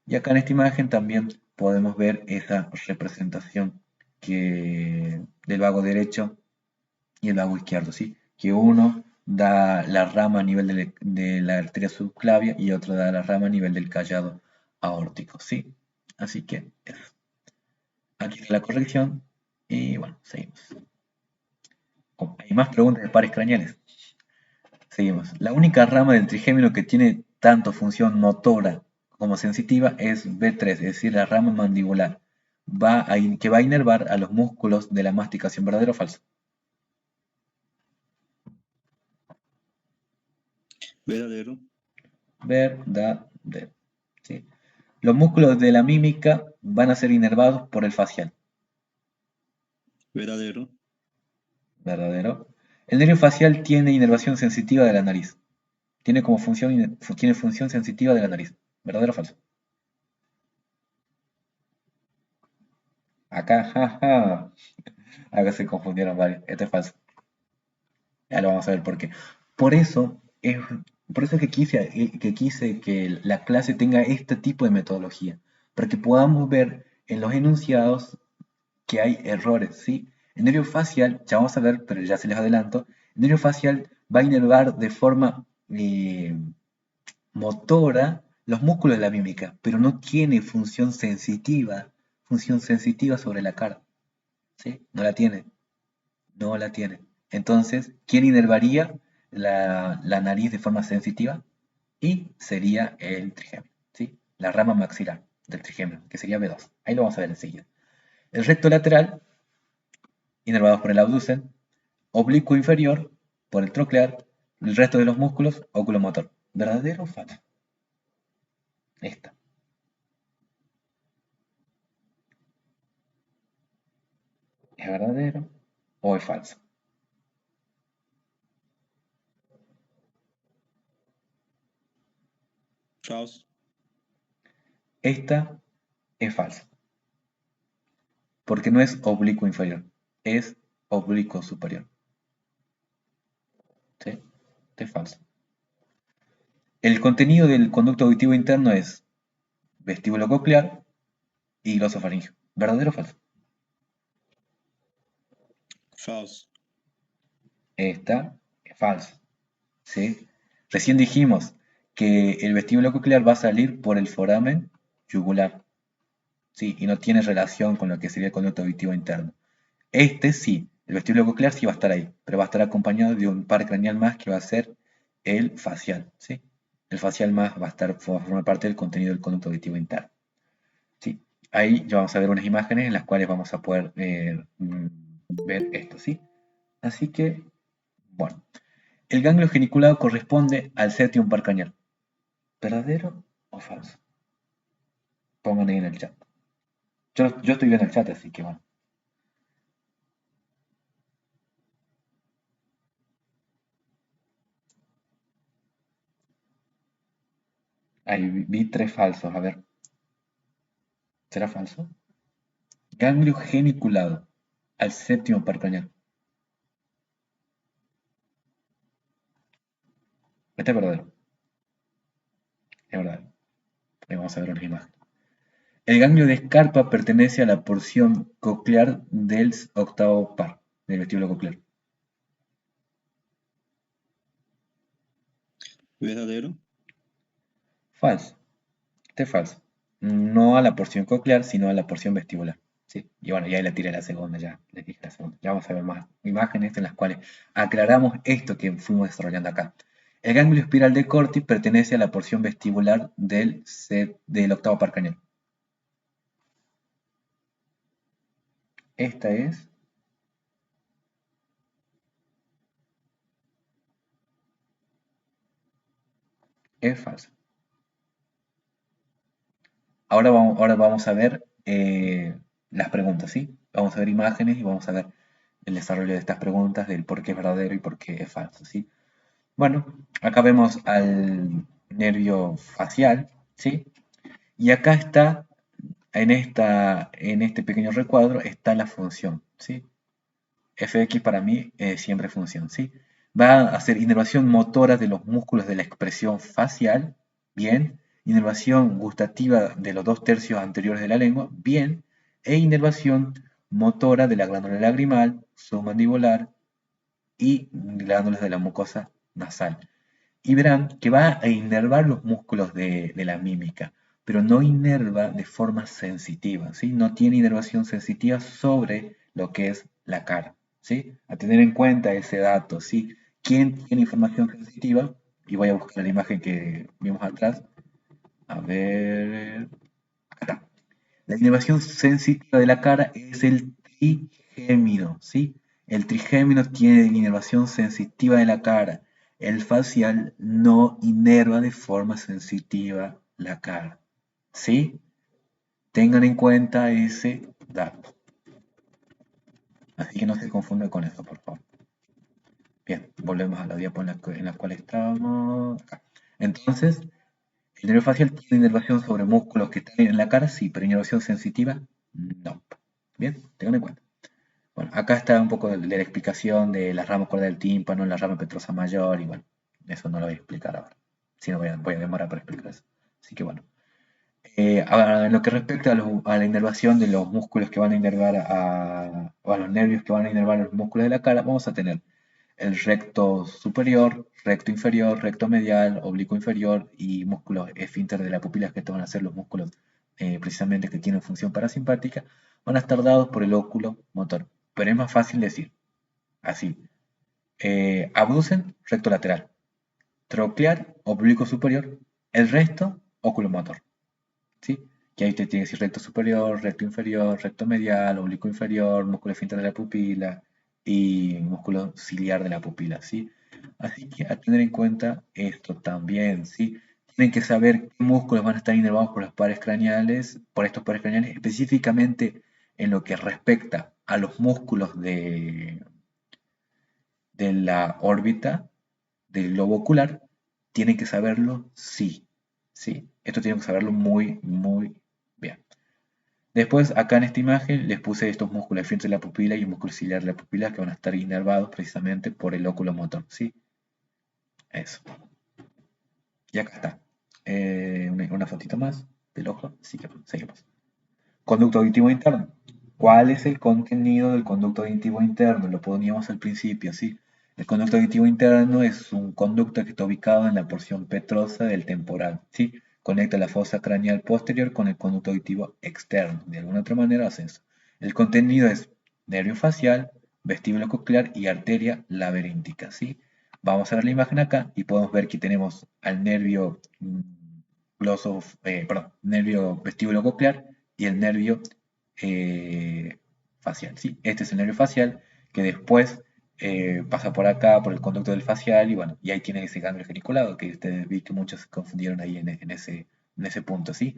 Y acá en esta imagen también podemos ver esa representación del vago derecho y el vago izquierdo, ¿sí? Que uno da la rama a nivel de la arteria subclavia y otro da la rama a nivel del callado aórtico, ¿sí? Así que eso. Aquí está la corrección y bueno, seguimos. Hay más preguntas de pares craneales. Seguimos. La única rama del trigémino que tiene tanto función motora como sensitiva es B3, es decir, la rama mandibular. que va a inervar a los músculos de la masticación, ¿verdadero o falso? Verdadero. Verdadero. ¿Sí? Los músculos de la mímica van a ser inervados por el facial. Verdadero. Verdadero. El nervio facial tiene inervación sensitiva de la nariz. Tiene función sensitiva de la nariz. ¿Verdadero o falso? Acá, jaja. Acá se confundieron varios. Esto es falso. Ya lo vamos a ver por qué. Por eso es, por eso es que quise que la clase tenga este tipo de metodología. Para que podamos ver en los enunciados que hay errores, ¿sí? El nervio facial, ya vamos a ver, pero ya se les adelanto, el nervio facial va a inervar de forma motora los músculos de la mímica, pero no tiene función sensitiva sobre la cara, ¿sí? No la tiene, no la tiene. Entonces, ¿quién inervaría la nariz de forma sensitiva? Y sería el trigémino, ¿sí? La rama maxilar del trigémino, que sería B2. Ahí lo vamos a ver enseguida. El recto lateral, inervados por el abducen, oblicuo inferior por el troclear, el resto de los músculos oculomotor. ¿Verdadero o falso? Esta. ¿Es verdadero o es falso? Falso. Esta es falsa, porque no es oblicuo inferior, es oblicuo superior. ¿Sí? Este es falso. El contenido del conducto auditivo interno es vestíbulo coclear y glosofaringeo. ¿Verdadero o falso? Falso. Esta es falsa. ¿Sí? Recién dijimos que el vestíbulo coclear va a salir por el foramen yugular. ¿Sí? Y no tiene relación con lo que sería el conducto auditivo interno. Este sí, el vestíbulo coclear sí va a estar ahí, pero va a estar acompañado de un par craneal más que va a ser el facial. ¿Sí? El facial más va a formar parte del contenido del conducto auditivo interno. ¿Sí? Ahí ya vamos a ver unas imágenes en las cuales vamos a poder ver esto. ¿Sí? Así que, bueno. El ganglio geniculado corresponde al séptimo par craneal. ¿Verdadero o falso? Pongan ahí en el chat. Yo estoy viendo el chat, así que bueno. Ahí vi 3 falsos, a ver. ¿Será falso? Ganglio geniculado al séptimo par craneal. Este es verdadero. Es verdadero. Ahí vamos a ver una imagen. El ganglio de Scarpa pertenece a la porción coclear del octavo par, del vestíbulo coclear. Verdadero. Falso. Este es falso. No a la porción coclear, sino a la porción vestibular. ¿Sí? Y bueno, ya le tiré la segunda, ya les dije la segunda. Ya vamos a ver más imágenes en las cuales aclaramos esto que fuimos desarrollando acá. El ganglio espiral de Corti pertenece a la porción vestibular del octavo par craneal. Esta es falsa. Ahora vamos a ver las preguntas, ¿sí? Vamos a ver imágenes y vamos a ver el desarrollo de estas preguntas, del por qué es verdadero y por qué es falso, ¿sí? Bueno, acá vemos al nervio facial, ¿sí? Y acá está, en este pequeño recuadro, está la función, ¿sí? Fx para mí es siempre función, ¿sí? Va a hacer inervación motora de los músculos de la expresión facial, bien. Inervación gustativa de los 2/3 anteriores de la lengua, bien. E inervación motora de la glándula lagrimal, submandibular y glándulas de la mucosa nasal. Y verán que va a inervar los músculos de la mímica, pero no inerva de forma sensitiva, ¿sí? No tiene inervación sensitiva sobre lo que es la cara, ¿sí? A tener en cuenta ese dato, ¿sí? ¿Quién tiene información sensitiva? Y voy a buscar la imagen que vimos atrás. A ver... Acá está. La inervación sensitiva de la cara es el trigémino, ¿sí? El trigémino tiene inervación sensitiva de la cara. El facial no inerva de forma sensitiva la cara, ¿sí? Tengan en cuenta ese dato. Así que no se confunda con eso, por favor. Bien, volvemos a la diapo en la cual estábamos acá. Entonces, ¿el nervio facial tiene inervación sobre músculos que están en la cara? Sí, pero inervación sensitiva, no. Bien, tengan en cuenta. Bueno, acá está un poco de la explicación de la rama cordal del tímpano, la rama petrosa mayor, y bueno, eso no lo voy a explicar ahora. Si no, voy a demorar para explicar eso. Así que bueno. Ahora, en lo que respecta a la inervación de los músculos que van a inervar o a los nervios que van a inervar los músculos de la cara, vamos a tener el recto superior, recto inferior, recto medial, oblicuo inferior y músculos esfínter de la pupila, que estos van a ser los músculos precisamente que tienen función parasimpática, van a estar dados por el óculo motor. Pero es más fácil decir así: abducen, recto lateral, troclear, oblicuo superior, el resto, óculo motor. ¿Sí? Que ahí te tiene que decir recto superior, recto inferior, recto medial, oblicuo inferior, músculo esfínter de la pupila y músculo ciliar de la pupila, ¿sí? Así que a tener en cuenta esto también, ¿sí? Tienen que saber qué músculos van a estar inervados por por estos pares craneales, específicamente en lo que respecta a los músculos de la órbita del globo ocular, tienen que saberlo sí, ¿sí? Esto tienen que saberlo muy, muy bien. Después, acá en esta imagen, les puse estos músculos esfínter de la pupila y el músculo ciliar de la pupila que van a estar inervados precisamente por el óculo motor, ¿sí? Eso. Y acá está. Una fotito más del ojo, así que seguimos. Conducto auditivo interno. ¿Cuál es el contenido del conducto auditivo interno? Lo poníamos al principio, ¿sí? El conducto auditivo interno es un conducto que está ubicado en la porción petrosa del temporal, ¿sí? Conecta la fosa craneal posterior con el conducto auditivo externo. De alguna otra manera hace eso. El contenido es nervio facial, vestíbulo coclear y arteria laberíntica, ¿sí? Vamos a ver la imagen acá y podemos ver que tenemos al nervio nervio vestíbulo coclear y el nervio facial, ¿sí? Este es el nervio facial que después pasa por acá, por el conducto del facial, y bueno, y ahí tiene ese ganglio geniculado, que ustedes vi que muchos se confundieron ahí en ese punto, ¿sí?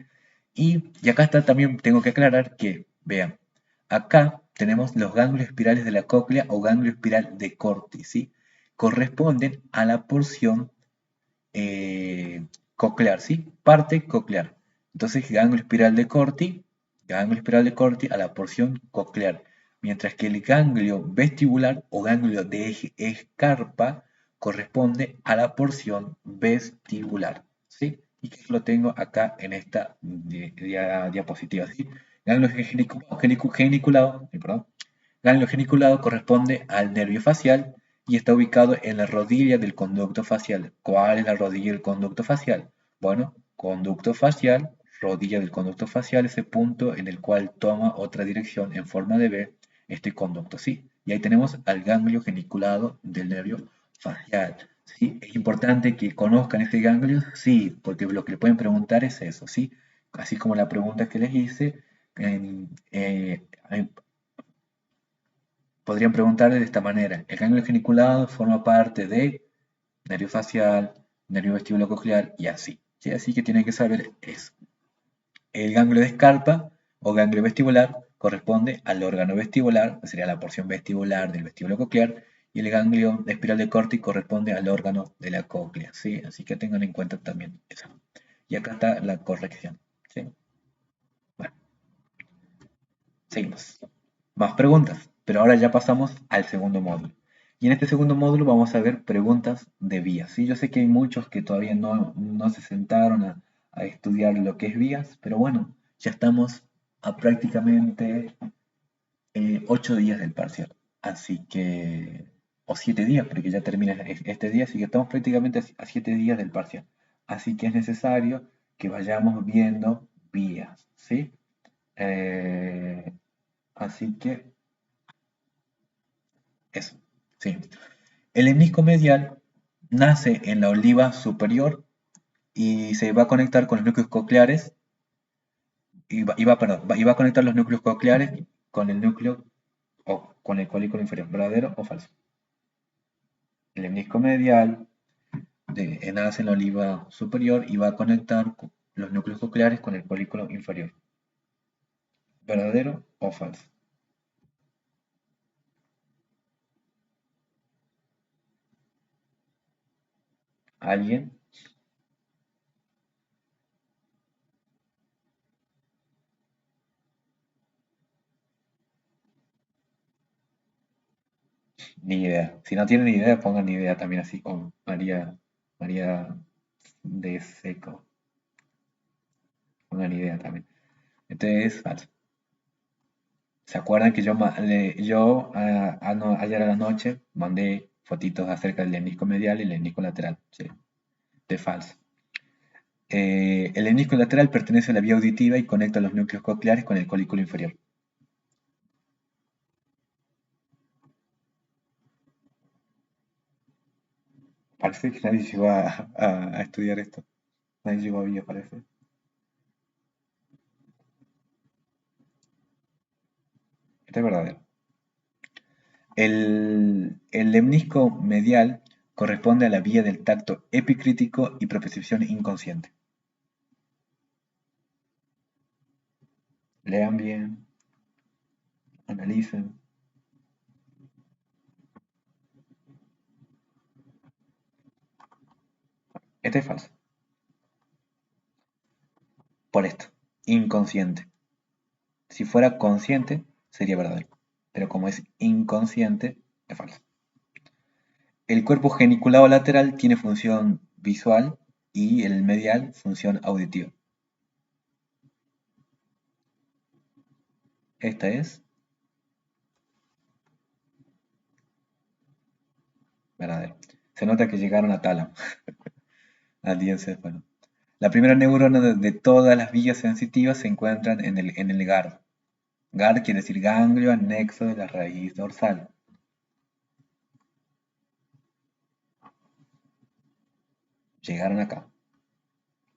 Y acá está también, tengo que aclarar que, vean, acá tenemos los ganglios espirales de la cóclea o ganglio espiral de Corti, ¿sí? Corresponden a la porción coclear, ¿sí? Parte coclear. Entonces, ganglio espiral de Corti a la porción coclear, mientras que el ganglio vestibular o ganglio de escarpa corresponde a la porción vestibular, ¿sí? Y que lo tengo acá en esta diapositiva, ¿sí? Ganglio geniculado corresponde al nervio facial y está ubicado en la rodilla del conducto facial. ¿Cuál es la rodilla del conducto facial? Bueno, conducto facial, rodilla del conducto facial, ese punto en el cual toma otra dirección en forma de V este conducto, ¿sí? Y ahí tenemos al ganglio geniculado del nervio facial, ¿sí? Es importante que conozcan este ganglio, sí, porque lo que le pueden preguntar es eso, ¿sí? Así como la pregunta que les hice, podrían preguntarle de esta manera: el ganglio geniculado forma parte de nervio facial, nervio vestíbulo coclear y así, ¿sí? Así que tienen que saber eso. El ganglio de escarpa o ganglio vestibular corresponde al órgano vestibular, que sería la porción vestibular del vestíbulo coclear, y el ganglio de espiral de Corti corresponde al órgano de la cóclea, ¿sí? Así que tengan en cuenta también eso. Y acá está la corrección, ¿sí? Bueno, seguimos. Más preguntas, pero ahora ya pasamos al segundo módulo. Y en este segundo módulo vamos a ver preguntas de vías, ¿sí? Yo sé que hay muchos que todavía no se sentaron a estudiar lo que es vías, pero bueno, ya estamos a prácticamente 8 días del parcial. Así que, o 7 días, porque ya termina este día, así que estamos prácticamente a 7 días del parcial. Así que es necesario que vayamos viendo vías, ¿sí? Así que, eso, sí. El hemisco medial nace en la oliva superior y se va a conectar con los núcleos cocleares y va a conectar los núcleos cocleares con el núcleo o con el colículo inferior, ¿verdadero o falso? El lemnisco medial nace en la oliva superior y va a conectar los núcleos cocleares con el colículo inferior. ¿Verdadero o falso? ¿Alguien? Ni idea. Si no tienen ni idea, pongan ni idea también así con María de Seco. Pongan idea también. Este es falso. ¿Se acuerdan que ayer a la noche mandé fotitos acerca del lemnisco medial y el lemnisco lateral? Sí, de falso. El lemnisco lateral pertenece a la vía auditiva y conecta los núcleos cocleares con el colículo inferior. Parece que nadie llegó a estudiar esto. Nadie llegó a vía, parece. Esto es verdadero. El lemnisco medial corresponde a la vía del tacto epicrítico y propiocepción inconsciente. Lean bien, analicen. Este es falso. Por esto, inconsciente. Si fuera consciente, sería verdadero. Pero como es inconsciente, es falso. El cuerpo geniculado lateral tiene función visual y el medial función auditiva. Esta es verdadero. Se nota que llegaron a tálamo, al diencéfalo. La primera neurona de todas las vías sensitivas se encuentran en el GARD. GARD quiere decir ganglio anexo de la raíz dorsal. Llegaron acá.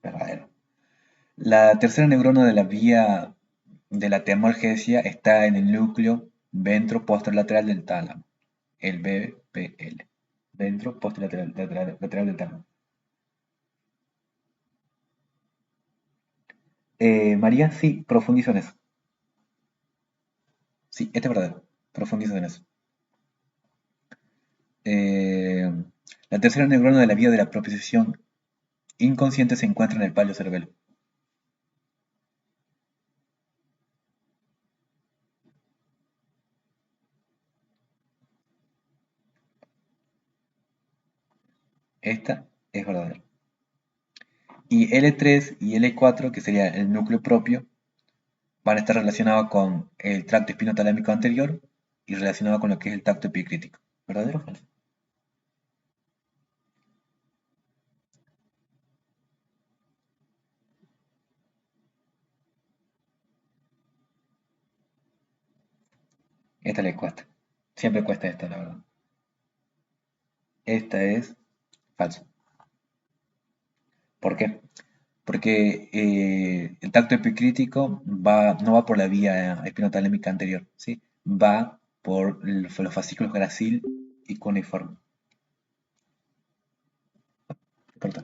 Verdadero. La tercera neurona de la vía de la temoalgesia está en el núcleo ventro-posterolateral del tálamo, el VPL. Ventro-posterolateral del tálamo. María, sí, profundizo en eso. Sí, este es verdadero. Profundizo en eso. La tercera neurona de la vía de la propiocepción inconsciente se encuentra en el palio cerebelo. Esta es verdadera. Y L3 y L4, que sería el núcleo propio, van a estar relacionados con el tracto espinotalámico anterior y relacionado con lo que es el tacto epicrítico. ¿Verdadero o falso? Esta le cuesta. Siempre cuesta esta, la verdad. Esta es falso. ¿Por qué? Porque el tacto epicrítico no va por la vía espinotalámica anterior, ¿sí? Va por los fascículos gracil y cuneiforme. Corta.